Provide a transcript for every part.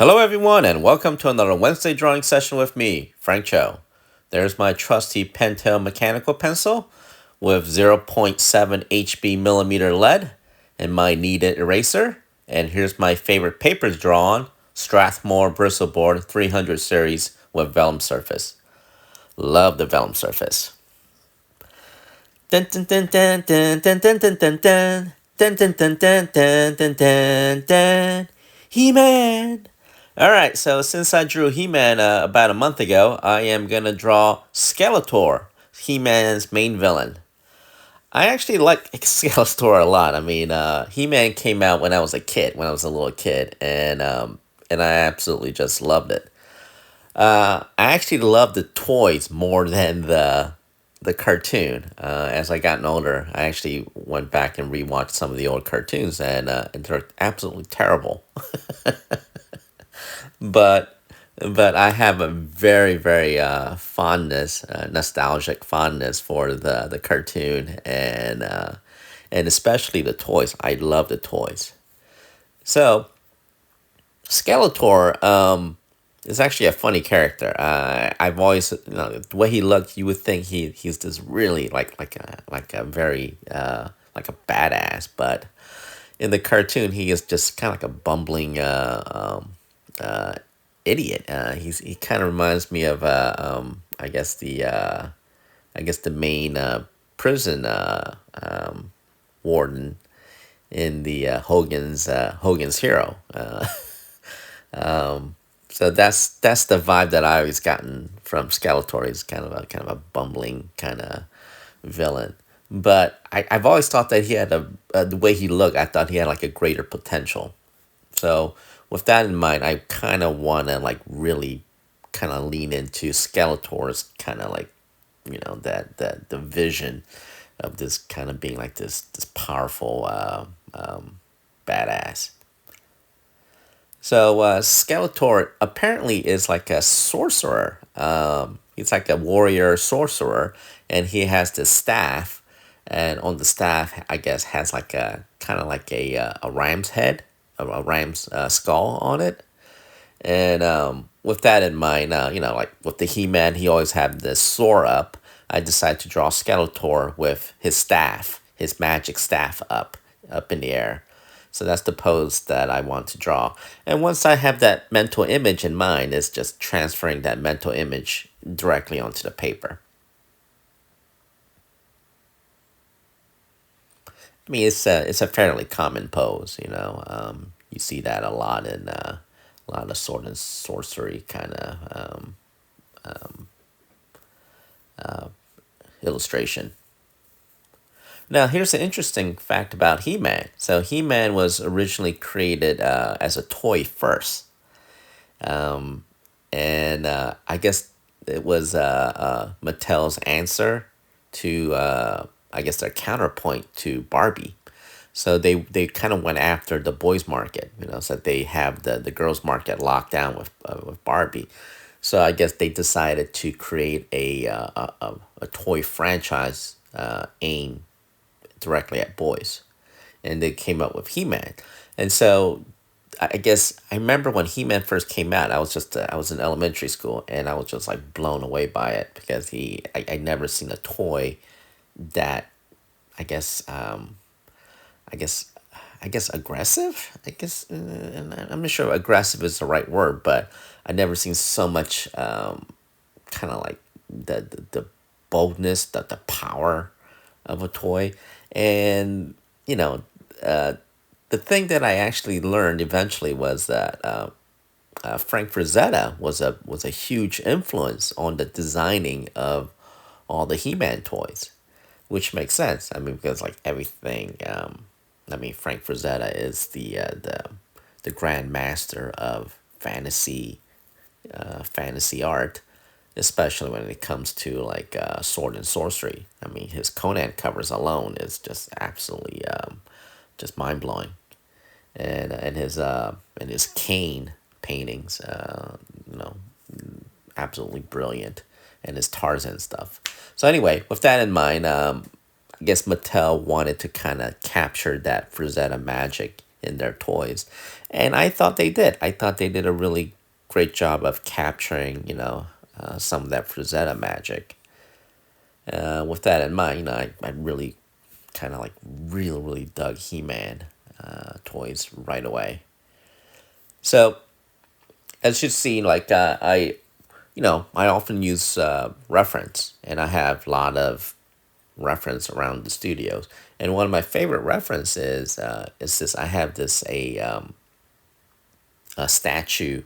Hello, everyone, and welcome to another Wednesday drawing session with me, Frank Cho. There's my trusty Pentel mechanical pencil with zero point 0.7 HB millimeter lead and my kneaded eraser. And here's my favorite papers drawn, Strathmore Bristle Board 300 series with vellum surface. Love the vellum surface. Dun dun dun dun dun dun dun dun dun dun dun dun dun dun dun dun dun dun. He-Man. All right, so since I drew He-Man about a month ago, I am gonna draw Skeletor, He-Man's main villain. I actually like Skeletor a lot. I mean, He-Man came out when I was a kid, when I was a little kid, and I absolutely just loved it. I actually love the toys more than the cartoon. As I gotten older, I actually went back and rewatched some of the old cartoons, and they're absolutely terrible. but but I have a very fondness, nostalgic fondness for the cartoon and especially the toys. I love the toys. So Skeletor is actually a funny character. I've always, the way he looked, you would think he's this really like a very like a badass, but in the cartoon he is just kind of like a bumbling uh, idiot. He kind of reminds me of I guess the main prison warden in the Hogan's Hero. So that's the vibe that I always gotten from Skeletor. He's kind of a bumbling kind of villain. But I've always thought that he had the way he looked. I thought he had like a greater potential. So with that in mind, I kind of want to like really kind of lean into Skeletor's kind of like that the vision of this kind of being like this powerful badass. So Skeletor apparently is like a sorcerer. He's like a warrior sorcerer, and he has this staff, and on the staff, I guess, has like a kind of like a ram's head, a ram's skull on it. And with that in mind, like with the He-Man, he always had this soar up. I decided to draw Skeletor with his staff, his magic staff up in the air. So that's the pose that I want to draw. And once I have that mental image in mind, it's just transferring that mental image directly onto the paper. I mean, it's a fairly common pose, you know. You see that a lot in a lot of sword and sorcery kind of illustration. Now, here's an interesting fact about He-Man. So He-Man was originally created as a toy first, and I guess it was Mattel's answer to I guess their counterpoint to Barbie. So they kind of went after the boys market, so they have the girls market locked down with Barbie. So I guess they decided to create a toy franchise aimed directly at boys, and they came up with He-Man. And so I guess I remember when He-Man first came out, I was in elementary school, and I was just like blown away by it because I never seen a toy that I guess I guess I guess aggressive. I guess and I'm not sure aggressive is the right word, but I never seen so much kind of like the boldness, the power of a toy, and you know, uh, the thing that I actually learned eventually was that Frank Frazetta was a huge influence on the designing of all the He-Man toys, which makes sense. I mean, because like everything, I mean, Frank Frazetta is the grand master of fantasy art, especially when it comes to like sword and sorcery. I mean, his Conan covers alone is just absolutely just mind blowing, and his Kane paintings, you know, absolutely brilliant, and his Tarzan stuff. So anyway, with that in mind, I guess Mattel wanted to kind of capture that Frazetta magic in their toys, and I thought they did. I thought they did a really great job of capturing, some of that Frazetta magic. With that in mind, I really kind of like really dug He-Man toys right away. So as you see, like I often use reference, and I have a lot of reference around the studios. And one of my favorite references is this. I have this a statue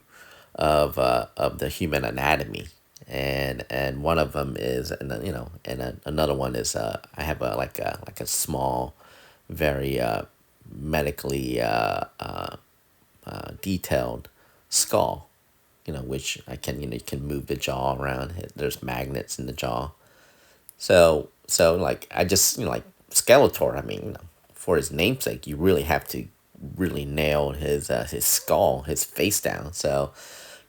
of the human anatomy, and one of them is, and another one is I have a small, very medically detailed skull, which I can, you can move the jaw around. There's magnets in the jaw. So like I just, like Skeletor. I mean, for his namesake, you really have to really nail his skull, his face down. So,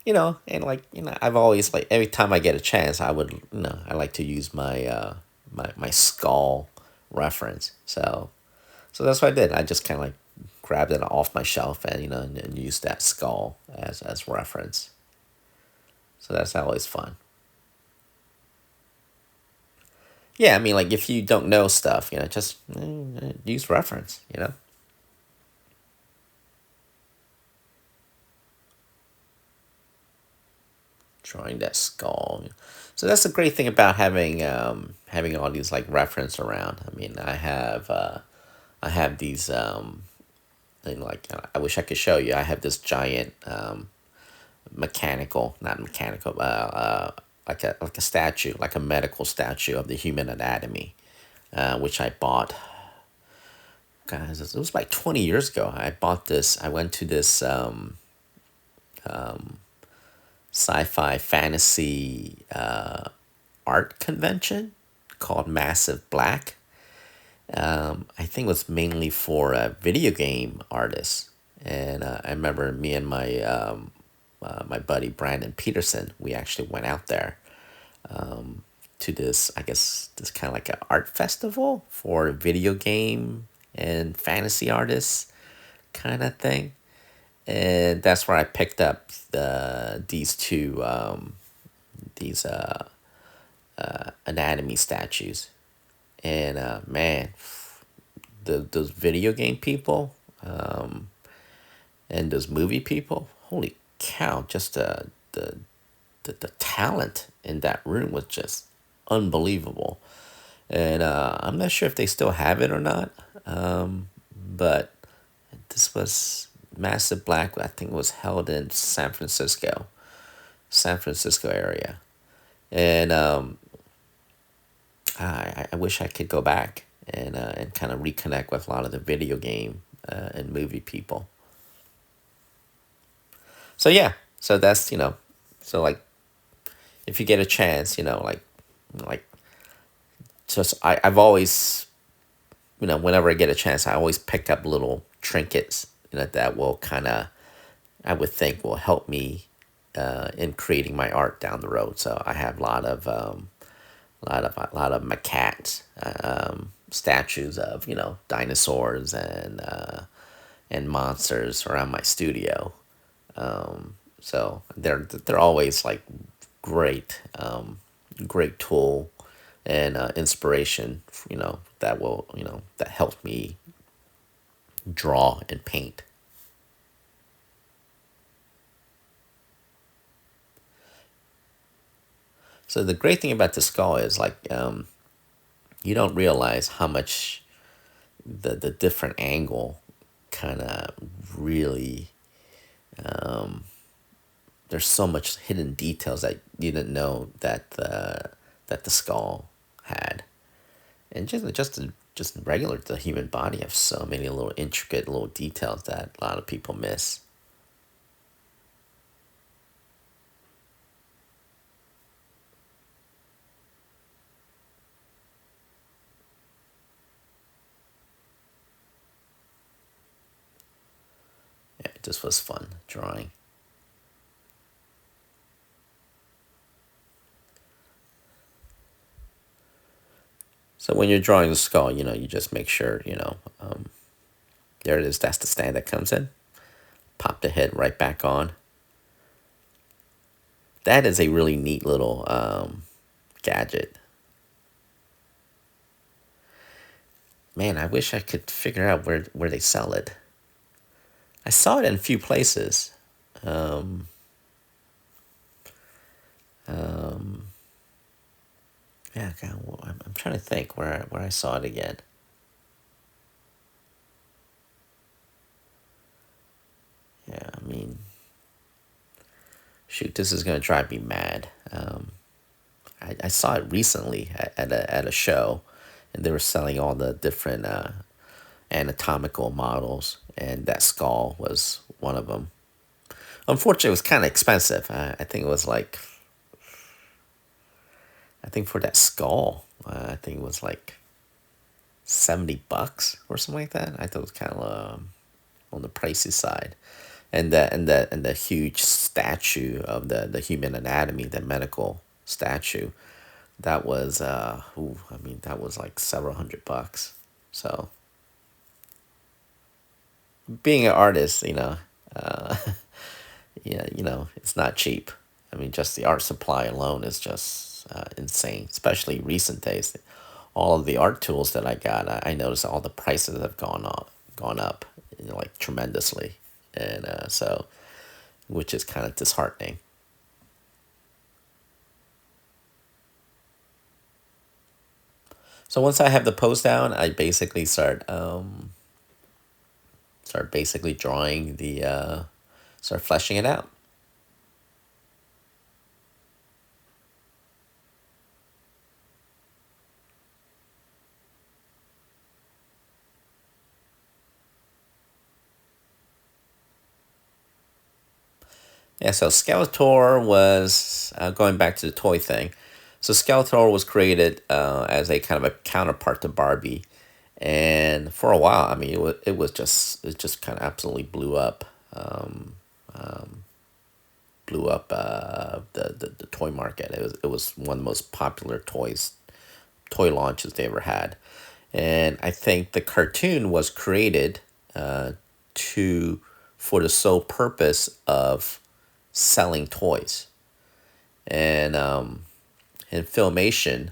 and like I've always, like, every time I get a chance, I would, I like to use my skull reference. So that's what I did. I just kind of like grabbed it off my shelf, and and used that skull as reference. So that's always fun. Yeah, I mean, like, if you don't know stuff, just use reference. Drawing that skull. So that's the great thing about having all these like reference around. I mean, I have these and like I wish I could show you. I have this giant not mechanical, like a statue, like a medical statue of the human anatomy, which I bought. Guys, it was like 20 years ago. I bought this. I went to this sci-fi fantasy art convention called Massive Black. I think it was mainly for video game artists. And I remember me and my buddy Brandon Peterson, we actually went out there to this, I guess, this kind of like an art festival for video game and fantasy artists kind of thing. And that's where I picked up these two these anatomy statues. And man, those video game people and those movie people, holy cow! Just the talent in that room was just unbelievable. And I'm not sure if they still have it or not, but this was Massive Black. I think it was held in San Francisco area, and I wish I could go back and kind of reconnect with a lot of the video game and movie people. So yeah, so that's, so like if you get a chance, like just I've always, whenever I get a chance, I always pick up little trinkets, that will kind of, I would think, will help me in creating my art down the road. So I have a lot of maquettes, statues of, dinosaurs and monsters around my studio. So they're always like great, great tool and inspiration. That helps me draw and paint. So the great thing about the skull is, like, you don't realize how much the different angle kind of really, there's so much hidden details that you didn't know that the skull had. And just regular, the human body have so many little intricate little details that a lot of people miss. Yeah, it just was fun drawing. So when you're drawing the skull, you just make sure, there it is. That's the stand that comes in. Pop the head right back on. That is a really neat little gadget. Man, I wish I could figure out where they sell it. I saw it in a few places. Um, um, yeah, God, well, I'm trying to think where I saw it again. Yeah, I mean, shoot, this is gonna drive me mad. I saw it recently at a show, and they were selling all the different anatomical models, and that skull was one of them. Unfortunately, it was kind of expensive. I think it was like, I think for that skull, I think it was like $70 or something like that. I thought it was kind of on the pricey side. And the huge statue of the human anatomy, the medical statue, that was I mean, that was like several $100. So being an artist, yeah, it's not cheap. I mean, just the art supply alone is just insane, especially recent days. All of the art tools that I got, I noticed all the prices have gone up, like tremendously, and so, which is kind of disheartening. So once I have the post down, I basically start basically drawing start fleshing it out. Yeah, so Skeletor was going back to the toy thing. So Skeletor was created as a kind of a counterpart to Barbie, and for a while, I mean, it just kind of absolutely blew up the toy market. It was one of the most popular toy launches they ever had, and I think the cartoon was created to for the sole purpose of selling toys. And in Filmation,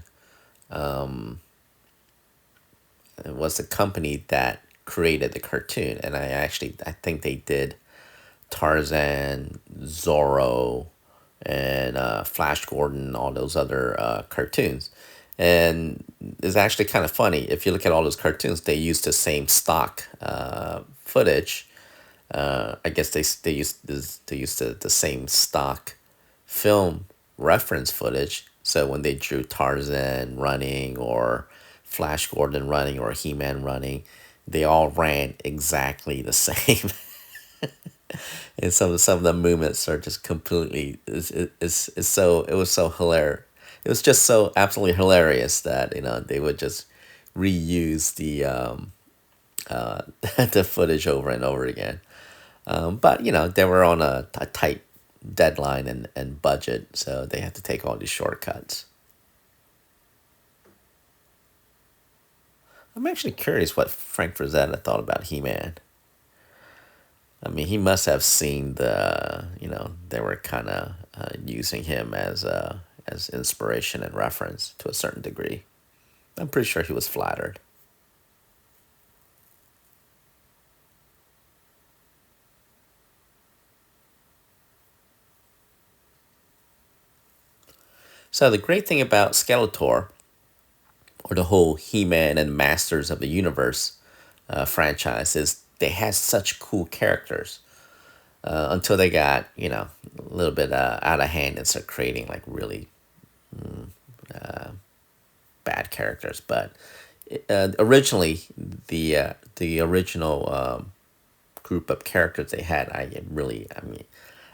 it was the company that created the cartoon, and I think they did Tarzan, Zorro, and Flash Gordon, all those other cartoons. And it's actually kind of funny if you look at all those cartoons. They use the same stock footage. I guess they used the same stock film reference footage. So when they drew Tarzan running or Flash Gordon running or He Man running, they all ran exactly the same. And some of the movements are just completely it's so it was so hilarious. It was just so absolutely hilarious that they would just reuse the footage over and over again. But they were on a tight deadline and budget, so they had to take all these shortcuts. I'm actually curious what Frank Frazetta thought about He-Man. I mean, he must have seen they were kind of using him as inspiration and reference to a certain degree. I'm pretty sure he was flattered. So the great thing about Skeletor, or the whole He-Man and Masters of the Universe franchise, is they had such cool characters until they got a little bit out of hand and started creating like really bad characters. But originally, the original group of characters they had, I mean,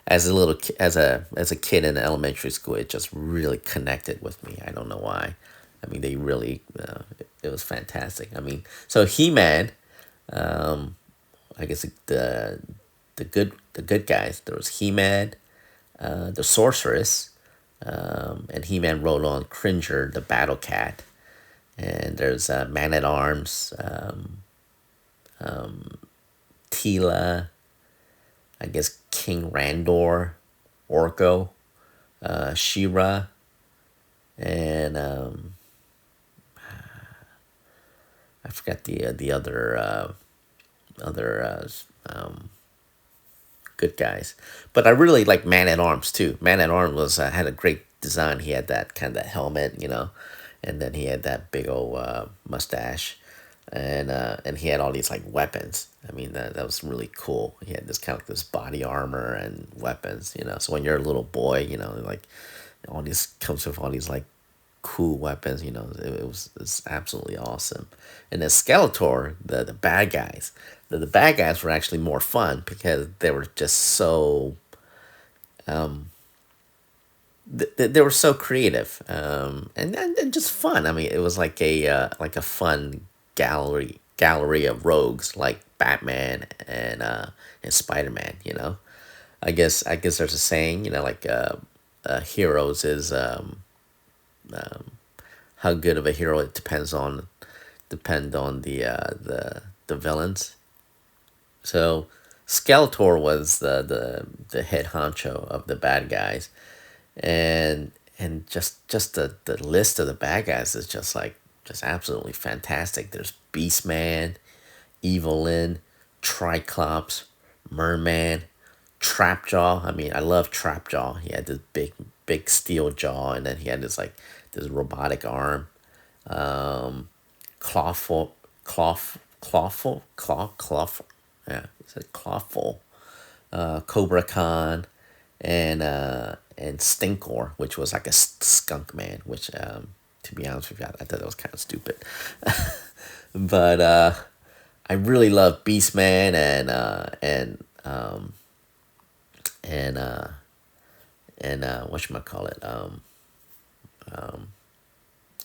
as a kid in elementary school, it just really connected with me. I don't know why. I mean, they really it was fantastic. I mean, so He Man, I guess the good guys. There was He Man, the sorceress, and He Man rode on Cringer, the battle cat, and there's Man at Arms, Tila, I guess King Randor, Orko, Shira, and I forgot the other good guys. But I really like Man at Arms too. Man at Arms was had a great design. He had that kind of that helmet, and then he had that big old mustache, and he had all these like weapons. I mean that was really cool. He had this kind of this body armor and weapons. So when you're a little boy, like all these comes with all these like cool weapons. It's absolutely awesome. And then Skeletor, the bad guys, the bad guys were actually more fun because they were just so they were so creative, and just fun. I mean, it was like a fun gallery of rogues like Batman and Spider Man. I guess there's a saying, like heroes is how good of a hero it depend on the villains. So Skeletor was the head honcho of the bad guys, and just the list of the bad guys is just absolutely fantastic. There's Beastman, Evelyn, Triclops, Merman, Trapjaw. I mean, I love Trapjaw. He had this big steel jaw, and then he had this robotic arm. Clawful, Clawful. Yeah, he said Clawful. Cobra Khan, and Stinkor, which was like a skunk man. Which, to be honest with you, I thought that was kind of stupid. But I really love Beastman and whatchamacallit,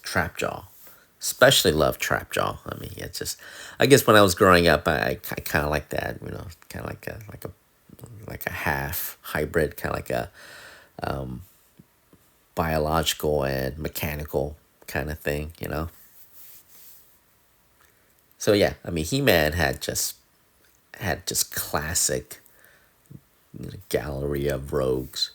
Trapjaw. Especially love Trapjaw. I mean, it's just, I guess when I was growing up, I kind of like that, kind of like a half hybrid, kind of like a biological and mechanical kind of thing. So yeah, I mean, He-Man had just classic gallery of rogues.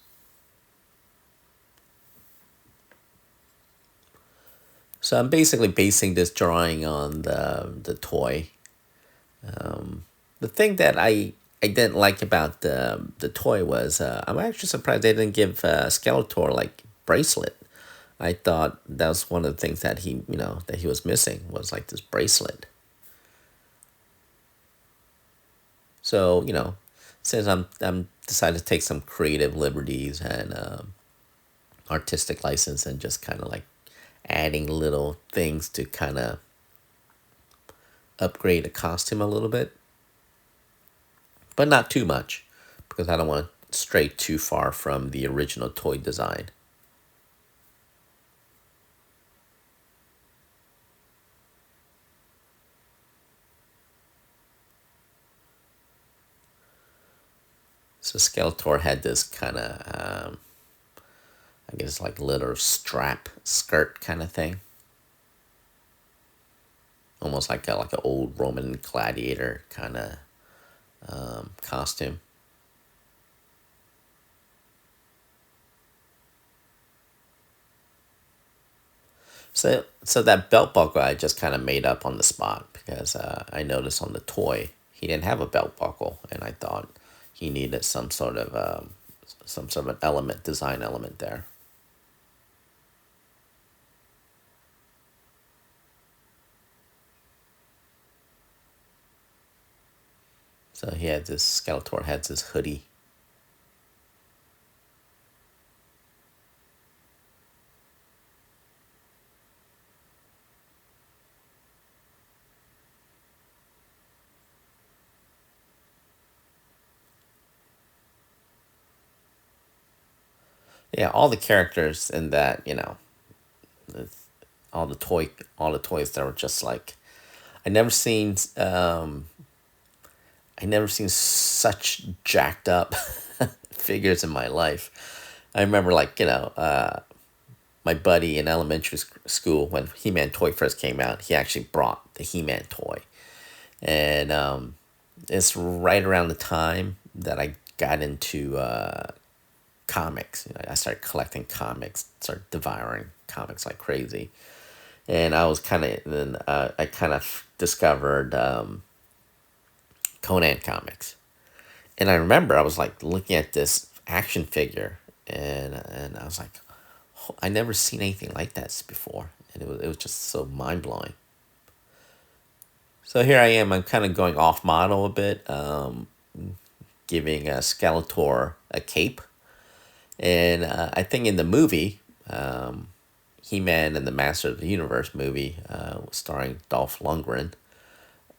So I'm basically basing this drawing on the toy. The thing that I didn't like about the toy was I'm actually surprised they didn't give Skeletor like bracelet. I thought that was one of the things that he was missing was like this bracelet. So since I'm decided to take some creative liberties and artistic license and just kind of like adding little things to kind of upgrade the costume a little bit, but not too much because I don't want to stray too far from the original toy design. So Skeletor had this kind of, I guess like little strap skirt kind of thing, almost like an old Roman gladiator kind of costume. So that belt buckle I just kind of made up on the spot because I noticed on the toy he didn't have a belt buckle, and I thought he needed some sort of element, design element there. So he had this Skeletor had this hoodie. Yeah, all the characters in that, the- all the toys that were just like I never seen I never seen such jacked up figures in my life. I remember my buddy in elementary school when He-Man toy first came out, he actually brought the He-Man toy, and it's right around the time that I got into comics. I started collecting comics, started devouring comics like crazy, and I was kind of then I kind of discovered Conan comics, and I remember I was like looking at this action figure, and I was like, "Oh, I never seen anything like that before, and it was just so mind blowing." So here I am. I'm kind of going off model a bit, giving Skeletor a cape, and I think in the movie, He Man and the Master of the Universe movie, starring Dolph Lundgren,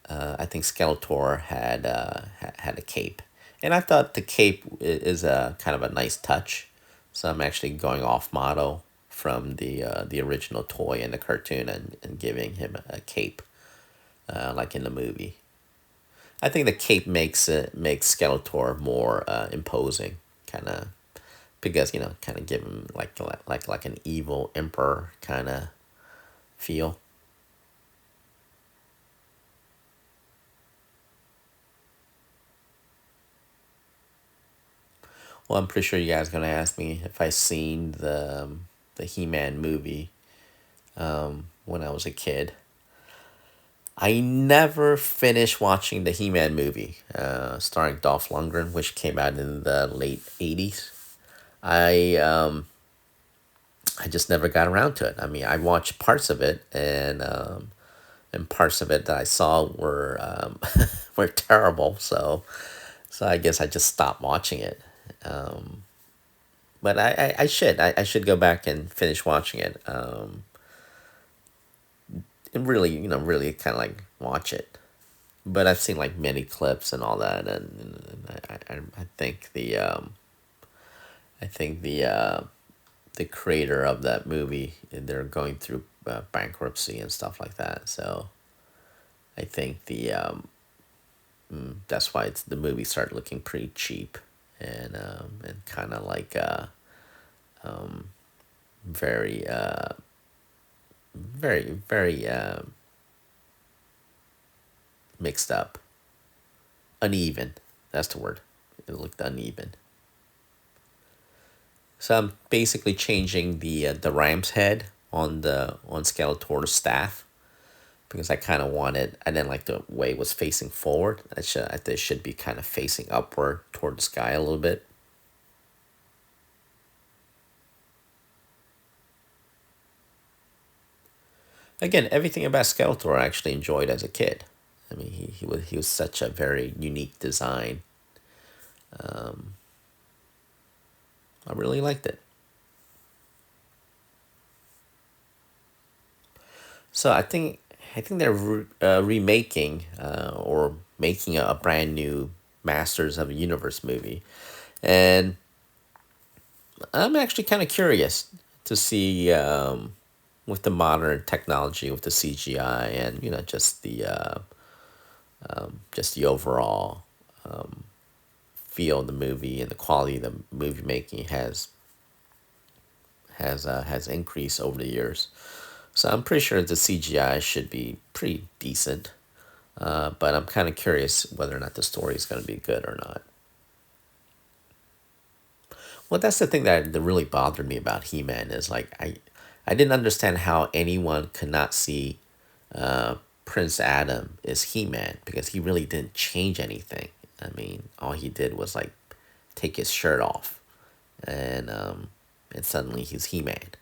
I think Skeletor had a cape, and I thought the cape is a kind of a nice touch. So I'm actually going off model from the original toy and the cartoon, and giving him a cape, like in the movie. I think the cape makes Skeletor more imposing, kind of, because kind of give him like an evil emperor kind of feel. Well, I'm pretty sure you guys are gonna ask me if I seen the He-Man movie when I was a kid. I never finished watching the He-Man movie, starring Dolph Lundgren, which came out in the late 80s. I I just never got around to it. I mean, I watched parts of it, and parts of it that I saw were were terrible. So I guess I just stopped watching it. But I should go back and finish watching it, and really, really kind of like watch it. But I've seen like many clips and all that, and I think the creator of that movie, they're going through bankruptcy and stuff like that. So I think that's why the movie started looking pretty cheap, and kind of like very very mixed up, uneven. That's the word. It looked uneven. So I'm basically changing the ram's head on Skeletor's staff, because I kind of wanted. I didn't like the way it was facing forward. I think it should be kind of facing upward toward the sky a little bit. Again, everything about Skeletor I actually enjoyed as a kid. I mean, he was such a very unique design. I really liked it. So I think they're remaking, or making a brand new Masters of the Universe movie, and I'm actually kind of curious to see, with the modern technology, with the CGI, and just the overall feel of the movie, and the quality of the movie making has increased over the years. So I'm pretty sure the CGI should be pretty decent. But I'm kind of curious whether or not the story is going to be good or not. Well, that's the thing that really bothered me about He-Man, is like I didn't understand how anyone could not see Prince Adam is He-Man, because he really didn't change anything. I mean, all he did was like take his shirt off, and suddenly he's He-Man.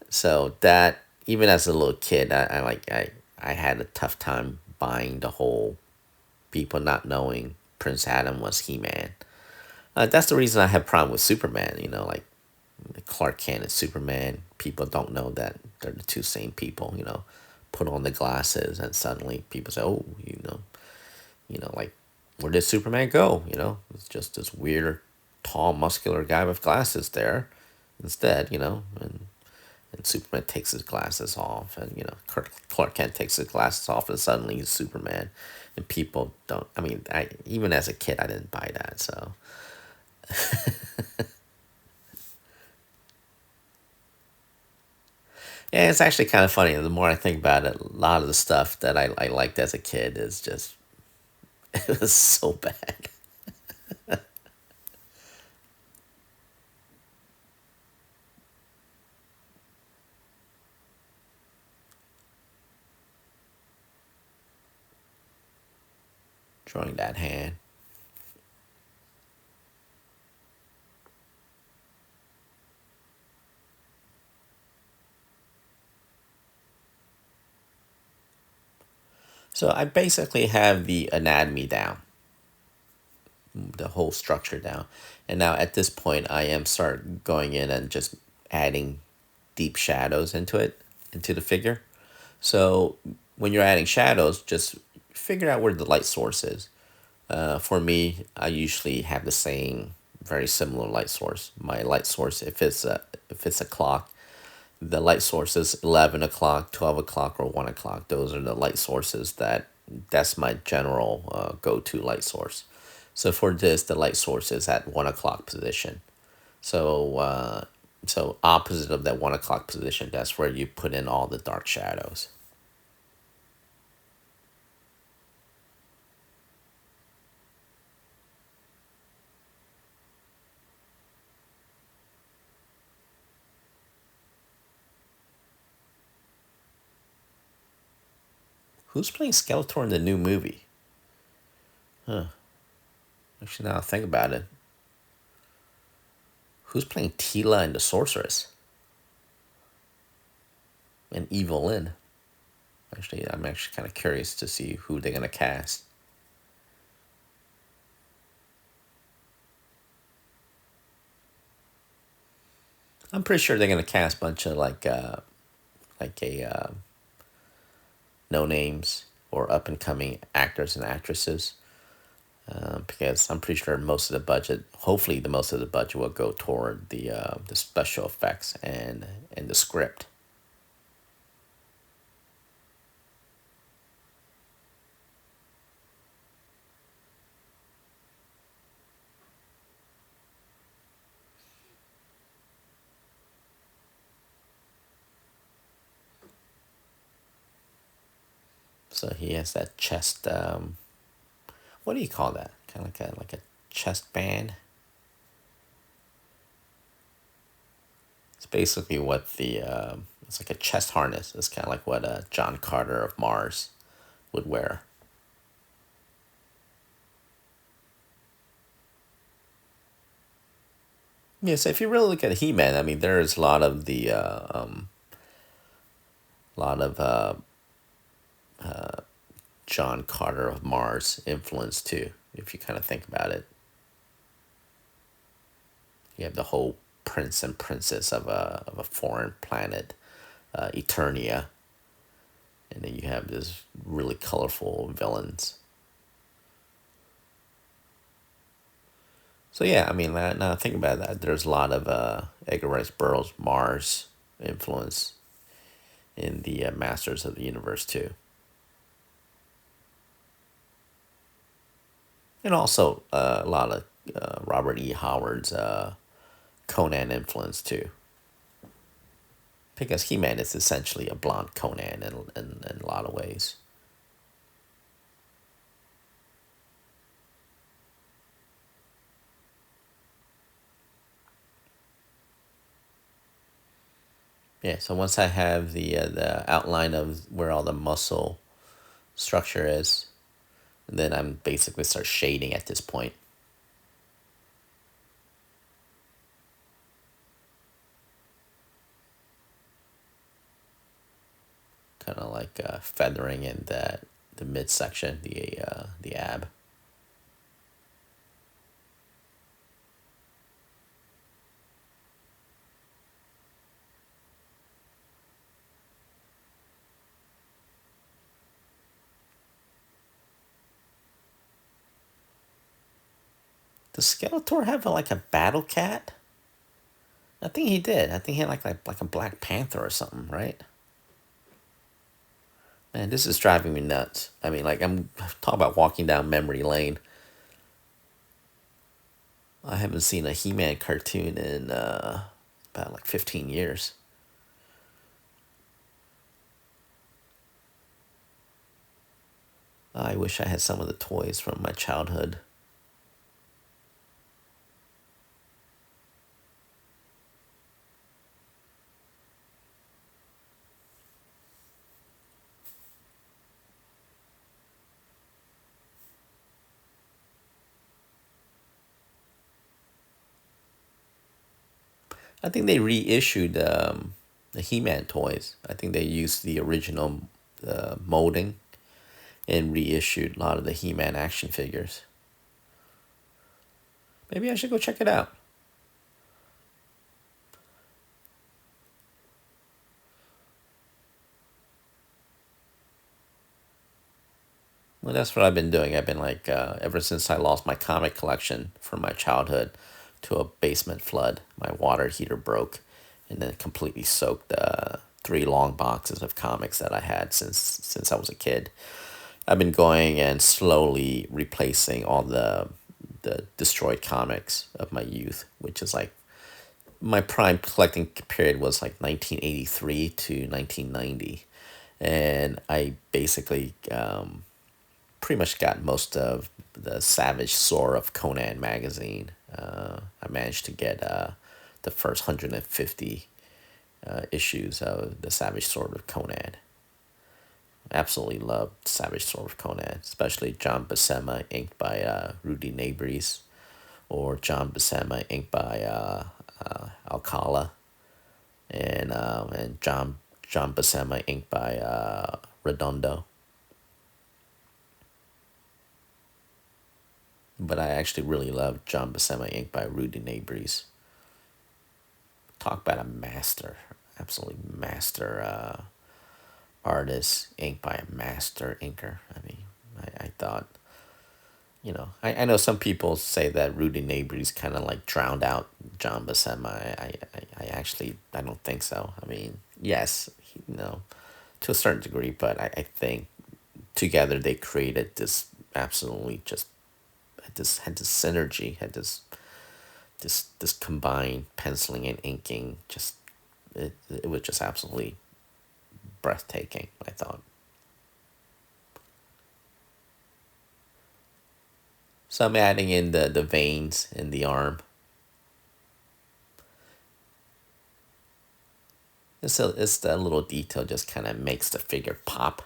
So that, even as a little kid, I had a tough time buying the whole people not knowing Prince Adam was He Man. That's the reason I have problem with Superman. Like Clark Kent and Superman. People don't know that they're the two same people. Put on the glasses, and suddenly people say, "Oh, like, where did Superman go?" It's just this weird, tall, muscular guy with glasses there, instead. And Superman takes his glasses off, and Clark Kent takes his glasses off, and suddenly he's Superman, and people don't. I mean, I even as a kid, I didn't buy that. So yeah, it's actually kind of funny. The more I think about it, a lot of the stuff that I liked as a kid is just It was so bad. Drawing that hand. So I basically have the anatomy down, the whole structure down. And now at this point, I am start going in and just adding deep shadows into it, into the figure. So when you're adding shadows, just figure out where the light source is. For me, I usually have the same, very similar light source. My light source, if it's a clock, the light source is 11 o'clock, 12 o'clock, or 1 o'clock. Those are the light sources that's my general go-to light source. So for this, the light source is at 1 o'clock position. So so opposite of that 1 o'clock position, that's where you put in all the dark shadows. Who's playing Skeletor in the new movie? Actually, now I think about it, who's playing Tila and the Sorceress and Evil Lynn? Actually, I'm actually kind of curious to see who they're gonna cast. I'm pretty sure they're gonna cast a bunch of like a no names or up and coming actors and actresses. Because I'm pretty sure most of the budget, hopefully the most of the budget will go toward the special effects and the script. So he has that chest. What do you call that? Kind of like a chest band. It's basically what the it's like a chest harness. It's kind of like what John Carter of Mars would wear. Yeah, so if you really look at He-Man, I mean, there's a lot of John Carter of Mars influence too. If you kind of think about it, you have the whole prince and princess of a foreign planet, Eternia, and then you have this really colorful villains. So yeah, I mean, now think about that. There's a lot of Edgar Rice Burroughs Mars influence in the Masters of the Universe too, and also a lot of Robert E. Howard's Conan influence too. Because He Man is essentially a blonde Conan in a lot of ways. Yeah, so once I have the outline of where all the muscle structure is, then I'm basically start shading at this point. Kind of like feathering in the midsection, the ab. Does Skeletor have like a battle cat? I think he did. I think he had like a Black Panther or something, right? Man, this is driving me nuts. I mean, like I'm talking about walking down memory lane. I haven't seen a He-Man cartoon in about like 15 years. I wish I had some of the toys from my childhood. I think they reissued the He-Man toys. I think they used the original molding and reissued a lot of the He-Man action figures. Maybe I should go check it out. Well, that's what I've been doing. I've been like, ever since I lost my comic collection from my childhood to a basement flood, my water heater broke and then completely soaked three long boxes of comics that I had since I was a kid. I've been going and slowly replacing all the destroyed comics of my youth, which is like my prime collecting period was like 1983 to 1990. And I basically pretty much got most of the Savage Sword of Conan magazine. I managed to get the first 150 issues of the Savage Sword of Conan. Absolutely loved Savage Sword of Conan, especially John Buscema, inked by Rudy Nabries, or John Buscema, inked by Alcala, and John Buscema, inked by Redondo. But I actually really love John Buscema, inked by Rudy Nabries. Talk about a master, absolutely master artist, inked by a master inker. I mean, I thought, I know some people say that Rudy Nabries kind of like drowned out John Buscema. I actually, I don't think so. I mean, yes, to a certain degree, but I think together they created this absolutely just had this synergy, had this combined penciling and inking. Just it was just absolutely breathtaking, I thought. So I'm adding in the veins in the arm. It's the little detail just kind of makes the figure pop.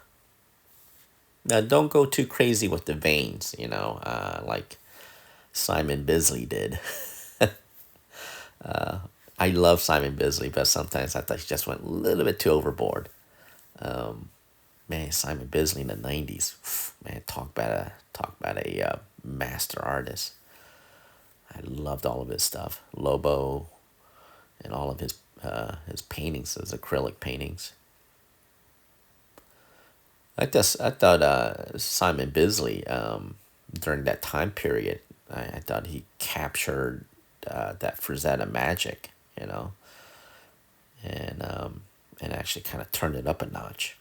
Now don't go too crazy with the veins, like Simon Bisley did. I love Simon Bisley, but sometimes I thought he just went a little bit too overboard. Man, Simon Bisley in the '90s, man, talk about a master artist. I loved all of his stuff, Lobo, and all of his paintings, his acrylic paintings. I thought Simon Bisley, during that time period, I thought he captured that Frazetta magic, and and actually kind of turned it up a notch.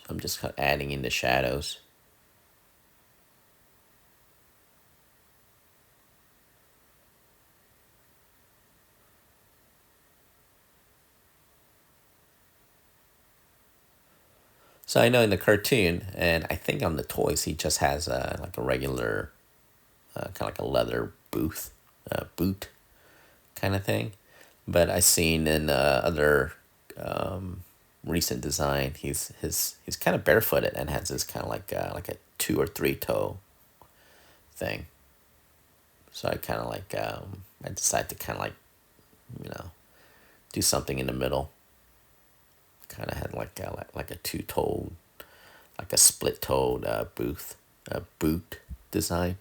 So I'm just kind of adding in the shadows. So I know in the cartoon, and I think on the toys, he just has like a regular, kind of like a leather boot kind of thing. But I seen in other recent design, he's kind of barefooted and has this kind of like a two or three toe thing. So I decided to kind of like you know do something in the middle. Kind of had like a two toed, like a split toed boot design.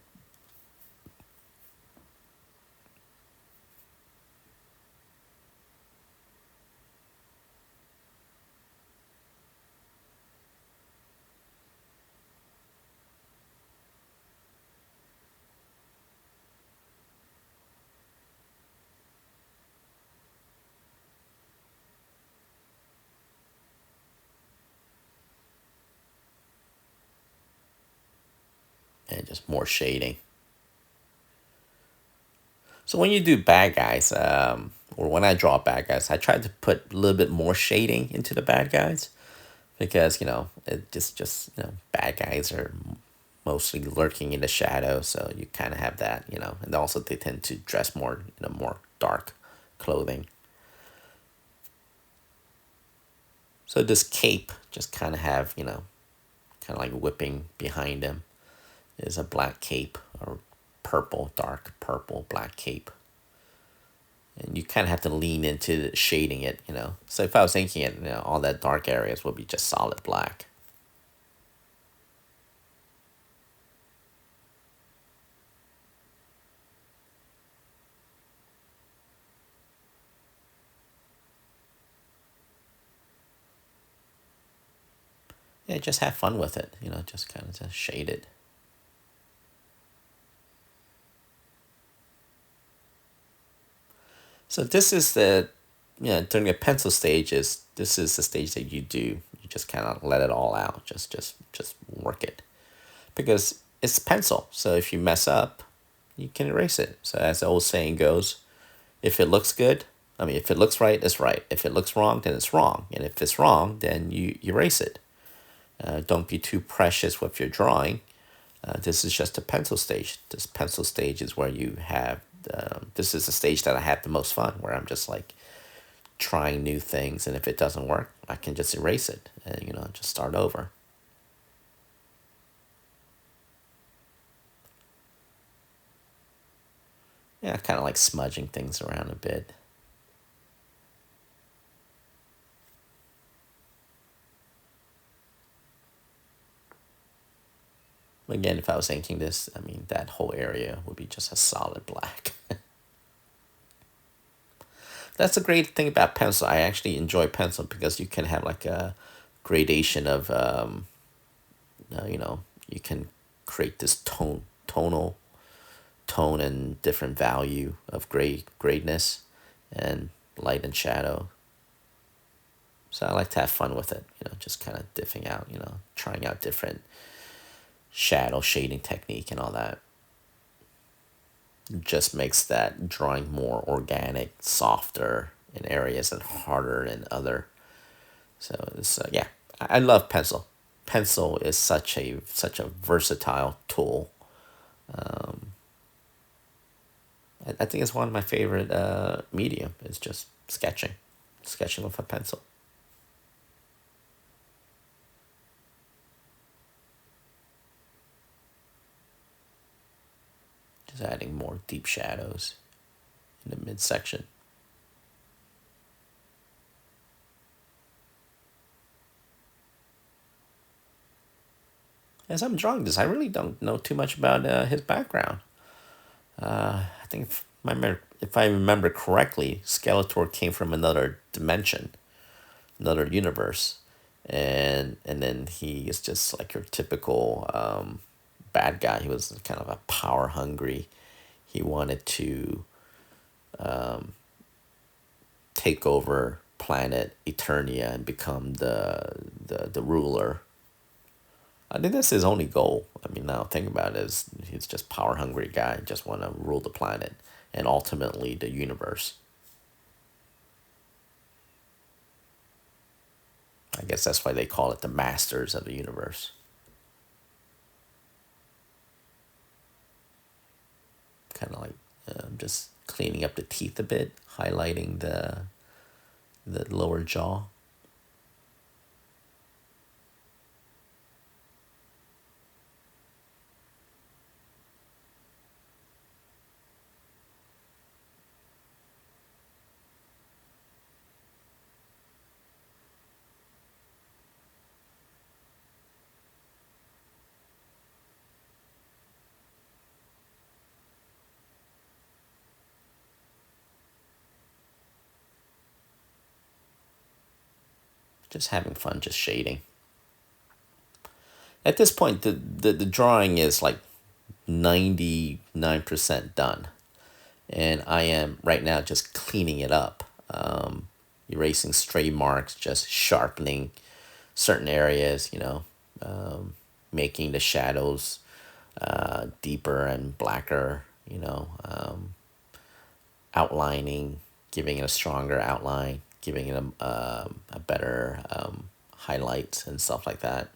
and just more shading. So when you do bad guys, or when I draw bad guys, I try to put a little bit more shading into the bad guys because it just bad guys are mostly lurking in the shadow, so you kind of have that, and also they tend to dress more more dark clothing. So this cape just kind of have kind of like whipping behind him is a black cape or purple, dark purple black cape. And you kind of have to lean into shading it. So if I was thinking it, all that dark areas would be just solid black. Yeah, just have fun with it, just kind of just shade it. So this is during the pencil stages, this is the stage that you just kind of let it all out, just work it, because it's pencil. So if you mess up, you can erase it. So as the old saying goes, if it looks good, I mean, if it looks right, it's right. If it looks wrong, then it's wrong. And if it's wrong, then you erase it. Don't be too precious with your drawing. This is just a pencil stage. This pencil stage is where you have, this is the stage that I have the most fun, where I'm just like trying new things. And if it doesn't work, I can just erase it and, just start over. Yeah, kind of like smudging things around a bit. Again, if I was inking this, I mean, that whole area would be just a solid black. That's a great thing about pencil. I actually enjoy pencil because you can have like a gradation of, you can create this tonal tone and different value of grayness and light and shadow. So I like to have fun with it, just kind of diffing out, trying out different shadow shading technique and all that. It just makes that drawing more organic, softer in areas and harder in other. So it's yeah, I love pencil. Pencil is such a versatile tool. I think it's one of my favorite medium. It's just sketching with a pencil. Just adding more deep shadows in the midsection. As I'm drawing this, I really don't know too much about his background. I think if I remember correctly, Skeletor came from another dimension, another universe, and then he is just like your typical bad guy. He was kind of a power hungry. He wanted to take over planet Eternia and become the ruler. I think that's his only goal. I mean, now think about it, is he's just power hungry guy, just want to rule the planet and ultimately the universe. I guess that's why they call it the masters of the universe. Kind of like just cleaning up the teeth a bit, highlighting the lower jaw. Just having fun, just shading. At this point, the drawing is like 99% done. And I am right now just cleaning it up, erasing stray marks, just sharpening certain areas, making the shadows deeper and blacker, outlining, giving it a stronger outline, giving it a better highlights and stuff like that.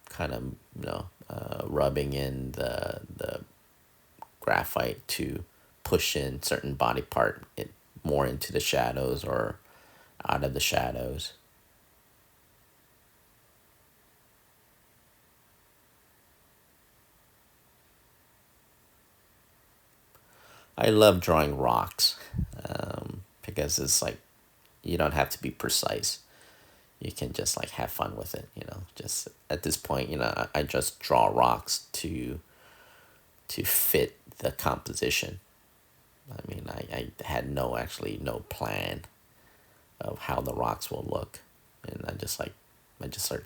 Kind of, rubbing in the graphite to push in certain body part more into the shadows or out of the shadows. I love drawing rocks because it's like you don't have to be precise. You can just like have fun with it, Just at this point, I just draw rocks to fit the composition. I mean, I had no plan of how the rocks will look, and I just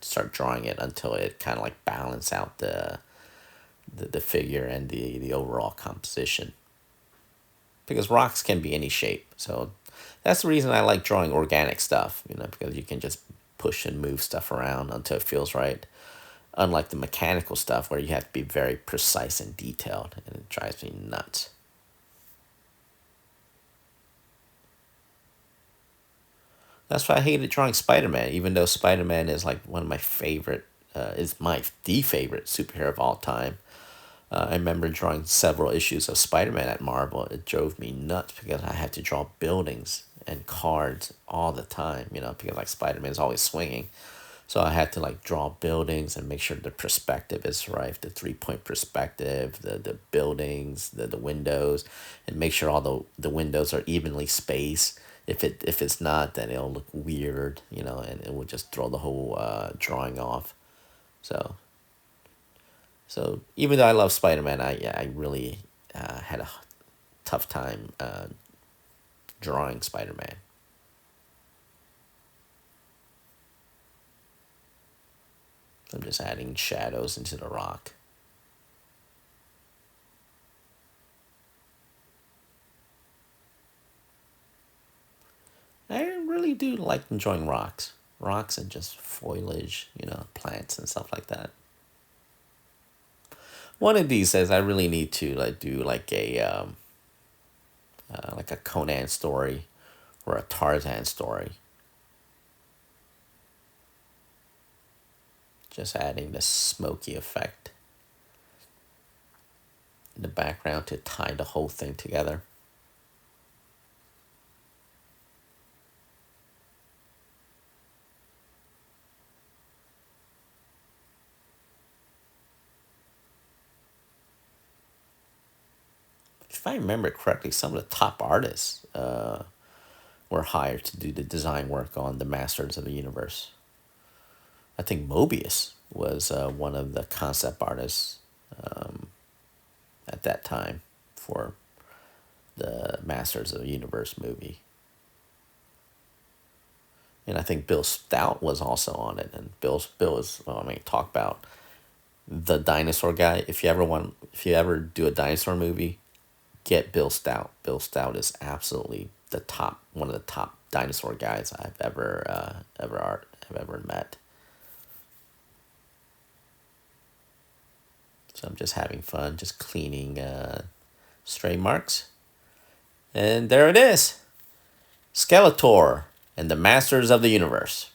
start drawing it until it kind of like balance out the figure and the overall composition. Because rocks can be any shape, so that's the reason I like drawing organic stuff. Because you can just push and move stuff around until it feels right. Unlike the mechanical stuff where you have to be very precise and detailed, and it drives me nuts. That's why I hated drawing Spider Man, even though Spider Man is like one of my favorite, is my the favorite superhero of all time. I remember drawing several issues of Spider Man at Marvel. It drove me nuts because I had to draw buildings and cards all the time, because like Spider Man is always swinging. So I had to like draw buildings and make sure the perspective is right, the 3 point perspective, the buildings, the windows, and make sure all the windows are evenly spaced. If it's not, then it'll look weird, and it will just throw the whole drawing off. So even though I love Spider Man, I really had a tough time drawing Spider Man. I'm just adding shadows into the rock. I really do like enjoying rocks. Rocks and just foliage, plants and stuff like that. One of these days, I really need to like do like a Conan story or a Tarzan story. Just adding the smoky effect in the background to tie the whole thing together. If I remember correctly, some of the top artists were hired to do the design work on the Masters of the Universe. I think Mobius was one of the concept artists at that time for the Masters of the Universe movie. And I think Bill Stout was also on it. And Bill is, well, I mean, talk about the dinosaur guy. If you ever do a dinosaur movie, get Bill Stout. Bill Stout is absolutely one of the top dinosaur guys I've ever met. So I'm just having fun, just cleaning stray marks. And there it is, Skeletor and the Masters of the Universe.